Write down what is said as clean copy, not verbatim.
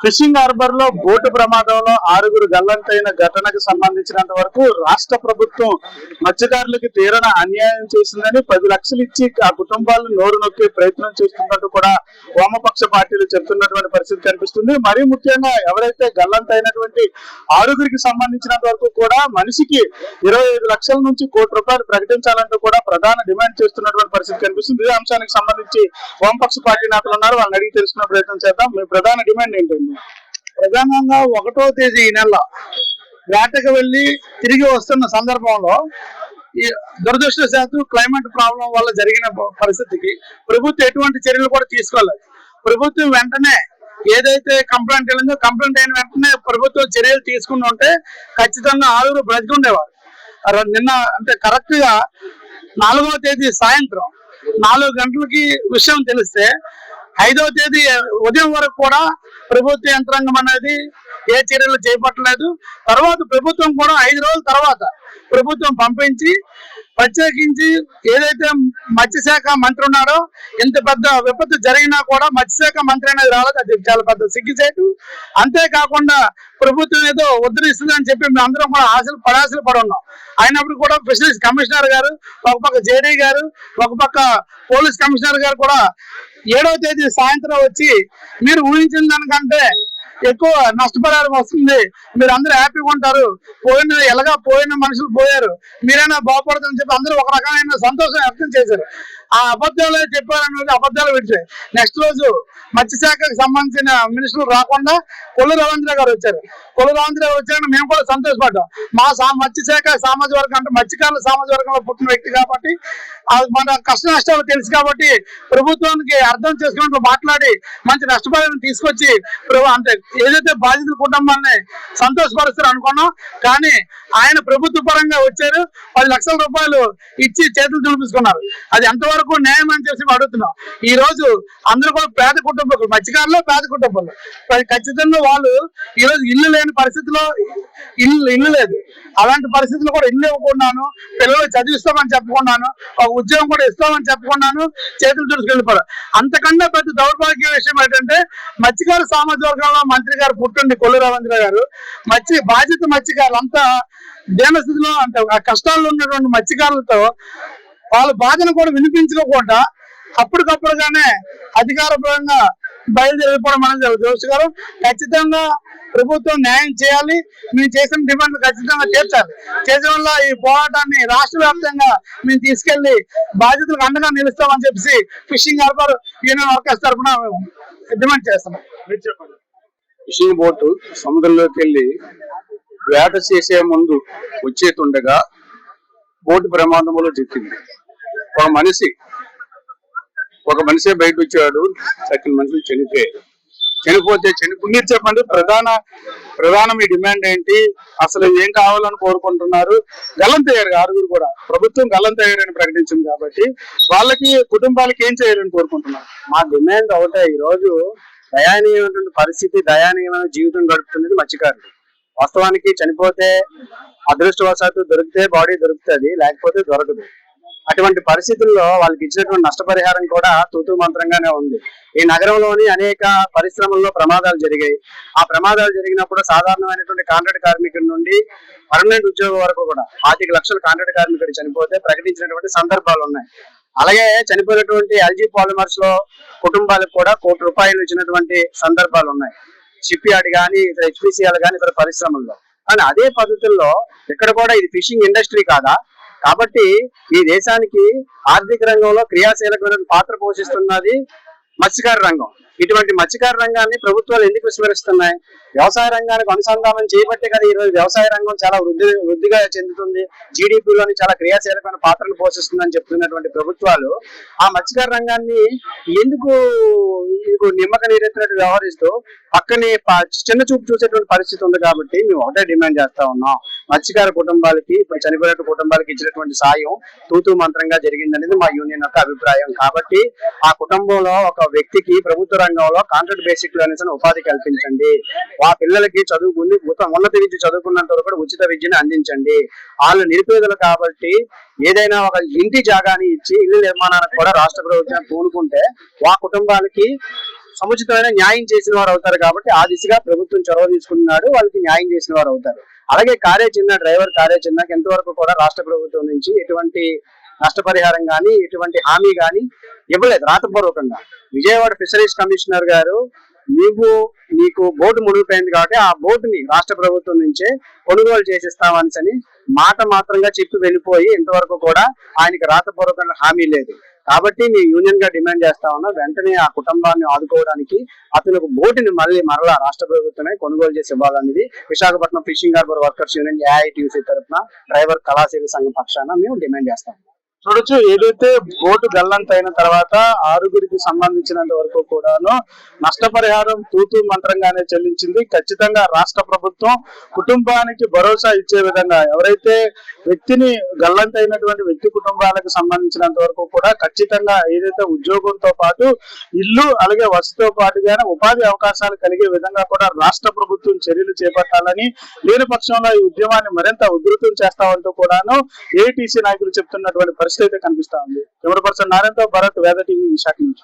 Fishing harbour లో boat ప్రమాదంలో 6గురు గల్లంతైన ఘటనకు సంబంధించినంత వరకు రాష్ట్ర ప్రభుత్వం మత్స్యకారులకు తీరని అన్యాయం చేసిందని 10 లక్షలు ఇచ్చి ఆ కుటుంబాలను నోరు నొక్కే ప్రయత్నం చేస్తున్నట్టు కూడా వామపక్ష పార్టీలు చెప్తున్నటువంటి పరిస్థితి కనిపిస్తుంది. మరీ ముఖ్యంగా ఎవరైతే గల్లంతైనటువంటి 6గురికి సంబంధించినంత వరకు కూడా మనిషికి 25 లక్షల నుంచి ₹1 కోటి ప్రకటించాలంటూ కూడా ప్రధాన డిమాండ్ చేస్తున్నటువంటి పరిస్థితి కనిపిస్తుంది. ఈ అంశానికి సంబంధించి వామపక్ష పార్టీ నేతలు ఉన్నారు, వాళ్ళని అడిగి తెలుసుకునే ప్రయత్నం చేద్దాం. మీ ప్రధాన డిమాండ్ ఏంటండి? ప్రధానంగా 1వ తేదీ ఈ నెల వేటకు వెళ్లి తిరిగి వస్తున్న సందర్భంలో ఈ దురదృష్టవశాత్తు క్లైమేట్ ప్రాబ్లం వల్ల జరిగిన పరిస్థితికి ప్రభుత్వం ఎటువంటి చర్యలు కూడా తీసుకోలేదు. ప్రభుత్వం వెంటనే ఏదైతే కంప్లైంట్ వెళ్ళిందో కంప్లైంట్ అయిన వెంటనే ప్రభుత్వం చర్యలు తీసుకుని ఉంటే ఖచ్చితంగా 6గురు బ్రతికుండేవారు. నిన్న అంటే కరెక్ట్ గా 4వ తేదీ సాయంత్రం 4 గంటలకి విషయం తెలిస్తే 5వ తేదీ ఉదయం వరకు కూడా ప్రభుత్వ యంత్రాంగం అనేది ఏ చర్యలు చేపట్టలేదు. తర్వాత ప్రభుత్వం కూడా 5 రోజుల తర్వాత ప్రభుత్వం పంపించి ప్రత్యేకించి ఏదైతే మత్స్యశాఖ మంత్రి ఉన్నారో ఇంత పెద్ద విపత్తు జరిగినా కూడా మత్స్యశాఖ మంత్రి అనేది రాలేదు. అది చాలా పెద్ద సిగ్గుచేటు. అంతేకాకుండా ప్రభుత్వం ఏదో ఉద్ధరిస్తుందని చెప్పి మేము అందరం కూడా ఆశలు పడి ఉన్నాం. అయినప్పుడు కూడా ఫిషరీస్ కమిషనర్ గారు, ఒక పక్క జేడీ గారు, ఒక పక్క పోలీస్ కమిషనర్ గారు కూడా 7వ తేదీ సాయంత్రం వచ్చి మీరు ఊహించిన దానికంటే ఎక్కువ నష్టపరిహారం వస్తుంది, మీరు అందరూ హ్యాపీగా ఉంటారు, పోయిన మనుషులు పోయారు, మీరైనా బాగుపడతారని చెప్పి అందరూ ఒక రకమైన సంతోషం వ్యక్తం చేశారు. ఆ అబద్ధాలు చెప్పారన్నది అబద్ధాలు పెట్టారు. నెక్స్ట్ రోజు మత్స్యశాఖకు సంబంధించిన మినిస్టర్లు రాకుండా కొల్లు రవీంద్ర గారు వచ్చారు. కొల్లు రవీంద్ర గారు వచ్చారని మేము కూడా సంతోషపడ్డాం. మా మత్స్యశాఖ సామాజిక వర్గం అంటే మత్స్యకారుల సామాజిక వర్గంలో పుట్టిన వ్యక్తి కాబట్టి మన కష్ట నష్టాలు తెలుసు కాబట్టి ప్రభుత్వానికి అర్థం చేసుకున్నట్టు మాట్లాడి మంచి నష్టపరిహారం తీసుకొచ్చి అంటే ఏదైతే బాధితుల కుటుంబాన్ని సంతోషపరుస్తారు అనుకున్నాం. కానీ ఆయన ప్రభుత్వ పరంగా వచ్చారు, 10 లక్షల రూపాయలు ఇచ్చి చేతులు చూపించుకున్నారు. అది ఎంతవరకు న్యాయం అని చెప్పి అడుగుతున్నాం. ఈ రోజు అందరూ కూడా పేద కుటుంబాలు, మత్స్యకారులు పేద కుటుంబాలు. ఖచ్చితంగా వాళ్ళు ఈ రోజు ఇల్లు లేని పరిస్థితిలో ఇల్లు లేదు. అలాంటి పరిస్థితులు కూడా ఇల్లు ఇవ్వకున్నాను, పిల్లలు చదివిస్తామని చెప్పుకున్నాను, ఒక ఉద్యోగం కూడా ఇస్తామని చెప్పుకున్నాను, చేతులు చూసుకెళ్ళిపోయారు. అంతకన్నా పెద్ద దౌర్భాగ్య విషయం ఏంటంటే మత్స్యకారు సామాజిక వర్గంలో మంత్రి గారు పుట్టింది కొల్లు రవీంద్ర గారు. బాధిత మత్స్యకారులు అంతా దీనస్థితిలో అంటే ఆ కష్టాల్లో ఉన్నటువంటి మత్స్యకారులతో వాళ్ళ బాధను కూడా వినిపించుకోకుండా అప్పటికప్పుడుగానే అధికారపరంగా బయలుదేరిపోవడం అనేది దురదృష్టకరం. ఖచ్చితంగా ప్రభుత్వం న్యాయం చేయాలి. మేము చేసిన డిమాండ్ ఖచ్చితంగా తీర్చాలి. చేసిన వల్ల ఈ పోరాటాన్ని రాష్ట్ర వ్యాప్తంగా మేము తీసుకెళ్లి బాధితులకు అండగా నిలుస్తామని చెప్పేసి ఫిషింగ్ హార్బర్ యూనియన్ వర్కర్స్ తరఫున డిమాండ్ చేస్తున్నాం. ఫిషింగ్ బోటు సముద్రంలోకి వెళ్ళి వేట చేసే ముందు వచ్చేతుండగా బోటు ప్రమాదంలో చిక్కింది. ఒక మనిషి బయట వచ్చాడు, సగం మనుషులు చనిపోతే మీరు చెప్పండి, ప్రధాన మీ డిమాండ్ ఏంటి? అసలు ఏం కావాలని కోరుకుంటున్నారు? గల్లంతయ్యారు 6గురు కూడా, ప్రభుత్వం గల్లంతయ్యారని ప్రకటించింది కాబట్టి వాళ్ళకి కుటుంబాలకి ఏం చేయాలని కోరుకుంటున్నారు? మా డిమాండ్ ఒకటే, ఈ రోజు దయానీయమైనటువంటి పరిస్థితి, దయానీయమైన జీవితం గడుపుతున్నది మత్స్యకారులు. వాస్తవానికి చనిపోతే అదృష్టవశాత్తు దొరికితే బాడీ దొరుకుతుంది, లేకపోతే దొరకదు. అటువంటి పరిస్థితుల్లో వాళ్ళకి ఇచ్చినటువంటి నష్టపరిహారం కూడా తూతూ మంత్రంగానే ఉంది. ఈ నగరంలోని అనేక పరిశ్రమల్లో ప్రమాదాలు జరిగాయి. ఆ ప్రమాదాలు జరిగినప్పుడు సాధారణమైనటువంటి కాంట్రాక్ట్ కార్మికుడి నుండి పర్మనెంట్ ఉద్యోగం వరకు కూడా 25 లక్షల కాంట్రాక్ట్ కార్మికుడు చనిపోతే ప్రకటించినటువంటి సందర్భాలు ఉన్నాయి. అలాగే చనిపోయినటువంటి ఎల్జీ పాలిమర్స్ లో కుటుంబాలకు కూడా ₹1 కోటి ఇచ్చినటువంటి సందర్భాలు ఉన్నాయి. షిప్ యార్డ్ కానీ, ఇతర హెచ్పిసిఎల్ కానీ, ఇతర పరిశ్రమల్లో. కానీ అదే పద్ధతుల్లో ఇక్కడ కూడా ఇది ఫిషింగ్ ఇండస్ట్రీ కాదా? కాబట్టి ఈ దేశానికి ఆర్థిక రంగంలో క్రియాశీలకమైన పాత్ర పోషిస్తున్నది మత్స్యకార రంగం. ఇటువంటి మత్స్యకార రంగాన్ని ప్రభుత్వాలు ఎందుకు విస్మరిస్తున్నాయి? వ్యవసాయ రంగానికి అనుసంధానం చేయబట్టే కదా ఈ రోజు వ్యవసాయ రంగం చాలా వృద్ధిగా చెందుతుంది, జీడిపిలోని చాలా క్రియాశీలకమైన పాత్రను పోషిస్తుందని చెప్తున్నటువంటి ప్రభుత్వాలు ఆ మత్స్యకార రంగాన్ని ఎందుకు నిమ్మక నీరెత్తినట్టు వ్యవహరిస్తూ పక్కనే చిన్న చూపు చూసేటువంటి పరిస్థితి ఉంది. కాబట్టి మేము ఒకటే డిమాండ్ చేస్తా ఉన్నాం, మత్స్యకార కుటుంబాలకి, ఇప్పుడు చనిపోయిన కుటుంబాలకి ఇచ్చినటువంటి సాయం తూతూ మంత్రంగా జరిగిందనేది మా యూనియన్ యొక్క అభిప్రాయం. కాబట్టి ఆ కుటుంబంలో ఒక వ్యక్తికి ప్రభుత్వ రంగంలో కాంట్రాక్ట్ బేసిక్ లోన్స్ ఉపాధి కల్పించండి. ఆ పిల్లలకి చదువుకుని ఉన్నత విద్య చదువుకున్నంత వరకు కూడా ఉచిత విద్యను అందించండి. వాళ్ళు నిరుపేదలు కాబట్టి ఏదైనా ఒక ఇంటి జాగాని ఇచ్చి ఇల్లు నిర్మాణానికి కూడా రాష్ట్ర ప్రభుత్వం పూనుకుంటే ఆ కుటుంబాలకి సముచితమైన న్యాయం చేసిన వారు అవుతారు కాబట్టి ఆ దిశగా ప్రభుత్వం చొరవ తీసుకున్నాడు, వాళ్ళకి న్యాయం చేసిన వారు అవుతారు. అలాగే కారే చిన్న డ్రైవర్ కారే చిన్నకి ఎంతవరకు కూడా రాష్ట్ర ప్రభుత్వం నుంచి ఎటువంటి నష్టపరిహారం కానీ ఎటువంటి హామీ కానీ ఇవ్వలేదు రాతపూర్వకంగా. విజయవాడ ఫిషరీస్ కమిషనర్ గారు నీకు బోటు మునిగిపోయింది కాబట్టి ఆ బోటుని రాష్ట్ర ప్రభుత్వం నుంచే కొనుగోలు చేసిస్తామని మాట మాత్రంగా చెప్పి వెళ్ళిపోయి ఇంతవరకు కూడా ఆయనకి రాతపూర్వకంగా హామీ లేదు. కాబట్టి మీ యూనియన్ గా డిమాండ్ చేస్తా ఉన్నా వెంటనే ఆ కుటుంబాన్ని ఆదుకోవడానికి అతనికి బోటుని మరలా రాష్ట్ర ప్రభుత్వమే కొనుగోలు చేసి ఇవ్వాలనేది Visakhapatnam fishing harbour workers union AITUC తరఫున డ్రైవర్ కళాసేవి సంఘం పక్షాన మేము డిమాండ్ చేస్తాం. చూడొచ్చు, ఏదైతే బోటు గల్లంత అయిన తర్వాత 6గురికి సంబంధించినంత వరకు కూడాను నష్టపరిహారం తూతూ మంత్రంగానే చెల్లించింది. ఖచ్చితంగా రాష్ట్ర ప్రభుత్వం కుటుంబానికి భరోసా ఇచ్చే విధంగా ఎవరైతే వ్యక్తిని గల్లంత అయినటువంటి వ్యక్తి కుటుంబాలకు సంబంధించినంత వరకు కూడా ఖచ్చితంగా ఏదైతే ఉద్యోగంతో పాటు ఇల్లు అలాగే వసతితో పాటుగానే ఉపాధి అవకాశాలు కలిగే విధంగా కూడా రాష్ట్ర ప్రభుత్వం చర్యలు చేపట్టాలని, లేని పక్షంలో ఈ ఉద్యమాన్ని మరింత ఉధృతం చేస్తామంటూ కూడాను ఏఐటీసీ నాయకులు చెప్తున్నటువంటి పరిస్థితి అయితే కనిపిస్తా ఉంది. కెమెరా పర్సన్ నారాయణతో భరత్, వేద టీవీ, విశాఖ నుంచి.